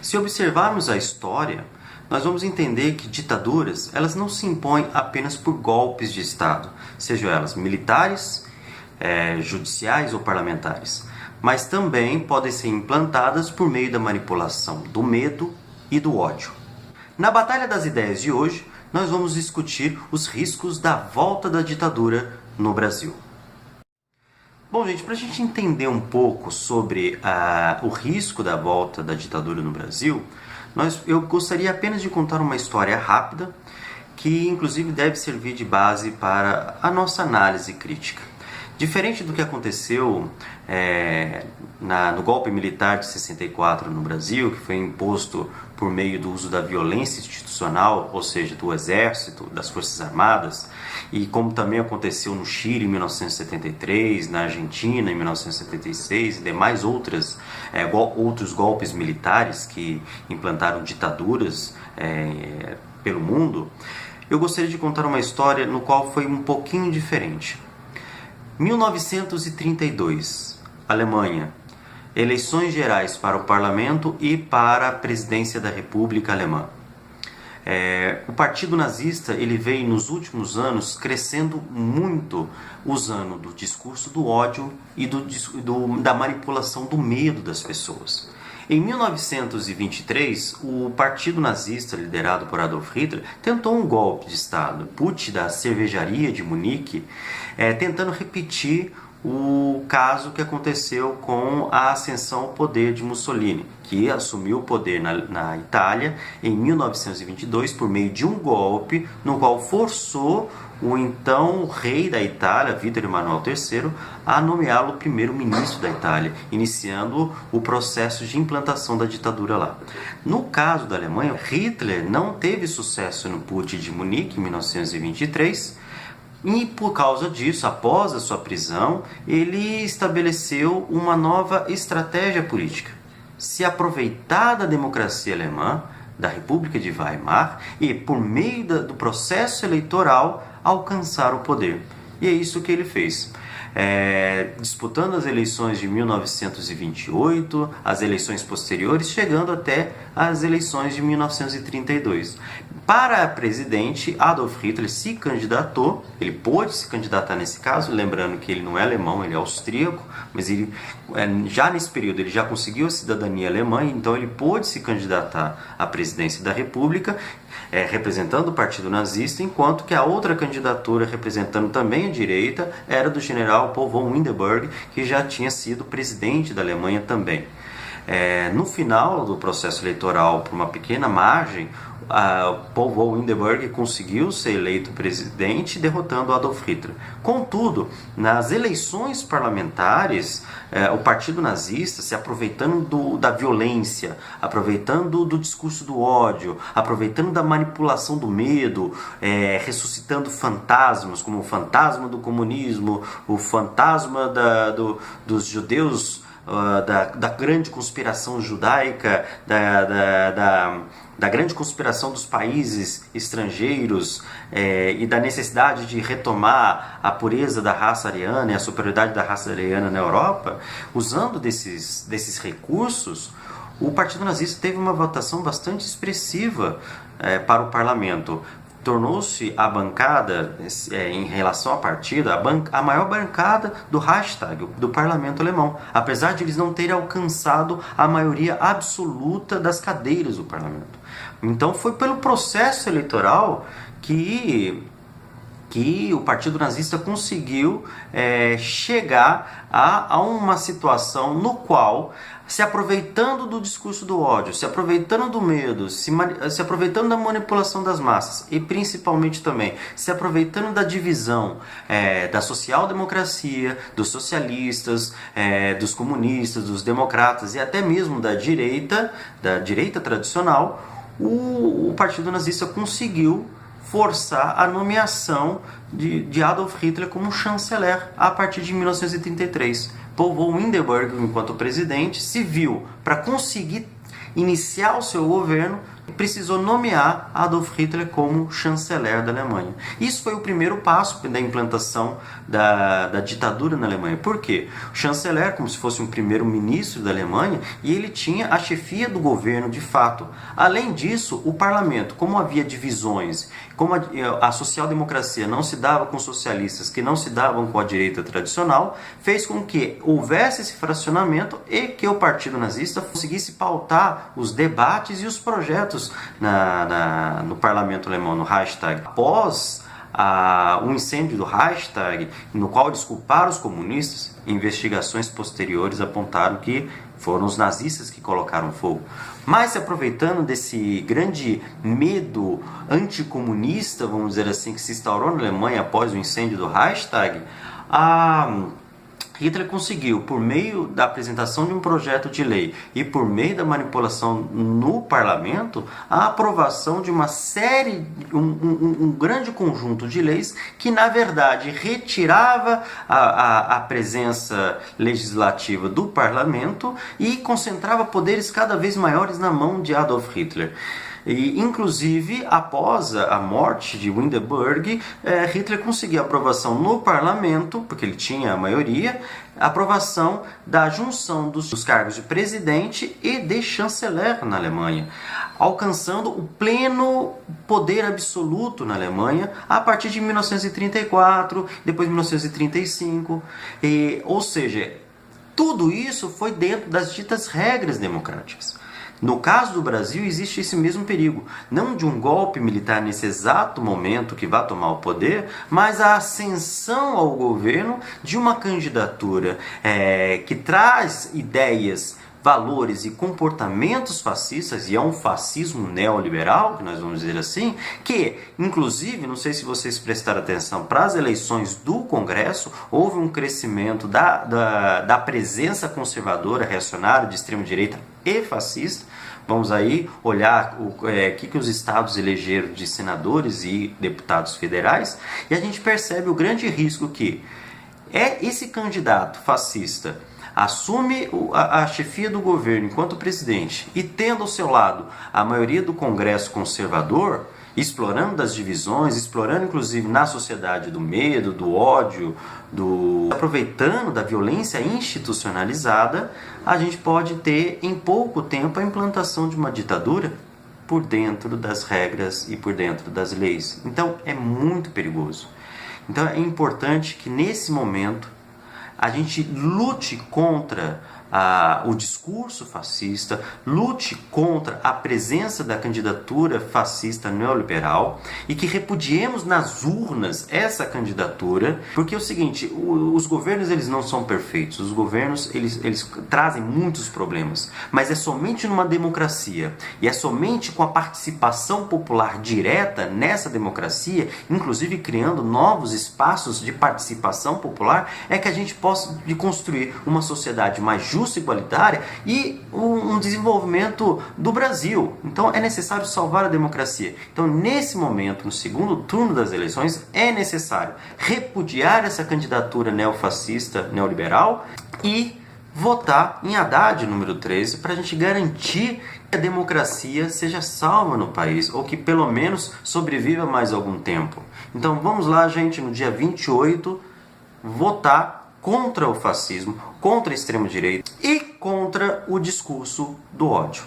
Se observarmos a história, nós vamos entender que ditaduras elas não se impõem apenas por golpes de Estado, sejam elas militares, judiciais ou parlamentares, mas também podem ser implantadas por meio da manipulação do medo e do ódio. Na Batalha das Ideias de hoje, nós vamos discutir os riscos da volta da ditadura no Brasil. Bom, gente, para a gente entender um pouco sobre o risco da volta da ditadura no Brasil, eu gostaria apenas de contar uma história rápida, que inclusive deve servir de base para a nossa análise crítica. Diferente do que aconteceu no golpe militar de 64 no Brasil, que foi imposto por meio do uso da violência institucional, ou seja, do Exército, das Forças Armadas, e como também aconteceu no Chile em 1973, na Argentina em 1976 e demais outros golpes militares que implantaram ditaduras pelo mundo, eu gostaria de contar uma história no qual foi um pouquinho diferente. 1932, Alemanha. Eleições gerais para o parlamento e para a presidência da República Alemã. O partido nazista ele veio nos últimos anos crescendo muito, usando do discurso do ódio e da manipulação do medo das pessoas. Em 1923, o partido nazista, liderado por Adolf Hitler, tentou um golpe de Estado, putsch da cervejaria de Munique, tentando repetir o caso que aconteceu com a ascensão ao poder de Mussolini, que assumiu o poder na Itália em 1922 por meio de um golpe no qual forçou o então rei da Itália, Vítor Emanuel III, a nomeá-lo primeiro-ministro da Itália, iniciando o processo de implantação da ditadura lá. No caso da Alemanha, Hitler não teve sucesso no putsch de Munique em 1923, e por causa disso, após a sua prisão, ele estabeleceu uma nova estratégia política. Se aproveitar da democracia alemã, da República de Weimar, e por meio do processo eleitoral, alcançar o poder. E é isso que ele fez. Disputando as eleições de 1928, as eleições posteriores, chegando até as eleições de 1932. Para presidente, Adolf Hitler se candidatou, ele pôde se candidatar nesse caso, lembrando que ele não é alemão, ele é austríaco, mas ele, já nesse período ele já conseguiu a cidadania alemã, então ele pôde se candidatar à presidência da República, representando o partido nazista, enquanto que a outra candidatura, representando também a direita, era do general Paul von Hindenburg, que já tinha sido presidente da Alemanha também. No final do processo eleitoral, por uma pequena margem, Paul von Hindenburg conseguiu ser eleito presidente, derrotando Adolf Hitler. Contudo, nas eleições parlamentares, o partido nazista, se aproveitando da violência, aproveitando do discurso do ódio, aproveitando da manipulação do medo, ressuscitando fantasmas, como o fantasma do comunismo, o fantasma dos judeus, da grande conspiração judaica, da grande conspiração dos países estrangeiros, e da necessidade de retomar a pureza da raça ariana e a superioridade da raça ariana na Europa, usando desses recursos, o Partido Nazista teve uma votação bastante expressiva para o parlamento. Tornou-se a bancada, em relação à partida, a maior bancada do Reichstag, do parlamento alemão, apesar de eles não terem alcançado a maioria absoluta das cadeiras do parlamento. Então foi pelo processo eleitoral que o Partido Nazista conseguiu chegar a uma situação no qual, se aproveitando do discurso do ódio, se aproveitando do medo, se aproveitando da manipulação das massas e principalmente também se aproveitando da divisão da social-democracia, dos socialistas, dos comunistas, dos democratas e até mesmo da direita tradicional, o Partido Nazista conseguiu forçar a nomeação de Adolf Hitler como chanceler a partir de 1933. Paul von Hindenburg, enquanto presidente, se viu para conseguir iniciar o seu governo precisou nomear Adolf Hitler como chanceler da Alemanha. Isso foi o primeiro passo da implantação da ditadura na Alemanha. Por quê? O chanceler, como se fosse um primeiro-ministro da Alemanha, e ele tinha a chefia do governo de fato. Além disso, o parlamento, como havia divisões, como a social-democracia não se dava com socialistas, que não se davam com a direita tradicional, fez com que houvesse esse fracionamento e que o Partido Nazista conseguisse pautar os debates e os projetos no parlamento alemão, no Reichstag. Após o incêndio do Reichstag, no qual eles culparam os comunistas, investigações posteriores apontaram que foram os nazistas que colocaram fogo. Mas se aproveitando desse grande medo anticomunista, vamos dizer assim, que se instaurou na Alemanha após o incêndio do Reichstag, Hitler conseguiu, por meio da apresentação de um projeto de lei e por meio da manipulação no parlamento, a aprovação de uma série, um grande conjunto de leis que, na verdade, retirava a presença legislativa do parlamento e concentrava poderes cada vez maiores na mão de Adolf Hitler. E, inclusive, após a morte de Hindenburg, Hitler conseguiu a aprovação no parlamento, porque ele tinha a maioria, a aprovação da junção dos cargos de presidente e de chanceler na Alemanha, alcançando o pleno poder absoluto na Alemanha a partir de 1934, depois 1935, ou seja, tudo isso foi dentro das ditas regras democráticas. No caso do Brasil, existe esse mesmo perigo, não de um golpe militar nesse exato momento que vai tomar o poder, mas a ascensão ao governo de uma candidatura que traz ideias, valores e comportamentos fascistas, e é um fascismo neoliberal, que nós vamos dizer assim, que, inclusive, não sei se vocês prestaram atenção, para as eleições do Congresso, houve um crescimento da presença conservadora, reacionária, de extrema-direita e fascista. Vamos aí olhar o que os estados elegeram de senadores e deputados federais, e a gente percebe o grande risco que esse candidato fascista assume a chefia do governo enquanto presidente e tendo ao seu lado a maioria do Congresso conservador, explorando das divisões, explorando inclusive na sociedade do medo, do ódio, aproveitando da violência institucionalizada, a gente pode ter em pouco tempo a implantação de uma ditadura por dentro das regras e por dentro das leis. Então é muito perigoso. Então é importante que nesse momento a gente lute contra o discurso fascista, lute contra a presença da candidatura fascista neoliberal e que repudiemos nas urnas essa candidatura, porque é o seguinte, os governos eles não são perfeitos, os governos eles trazem muitos problemas, mas é somente numa democracia e é somente com a participação popular direta nessa democracia, inclusive criando novos espaços de participação popular, é que a gente possa construir uma sociedade mais justa, igualitária e um desenvolvimento do Brasil. Então é necessário salvar a democracia. Então nesse momento, no segundo turno das eleições, é necessário repudiar essa candidatura neofascista, neoliberal e votar em Haddad número 13 para a gente garantir que a democracia seja salva no país ou que pelo menos sobreviva mais algum tempo. Então vamos lá, gente, no dia 28 votar contra o fascismo, contra a extrema-direita e contra o discurso do ódio.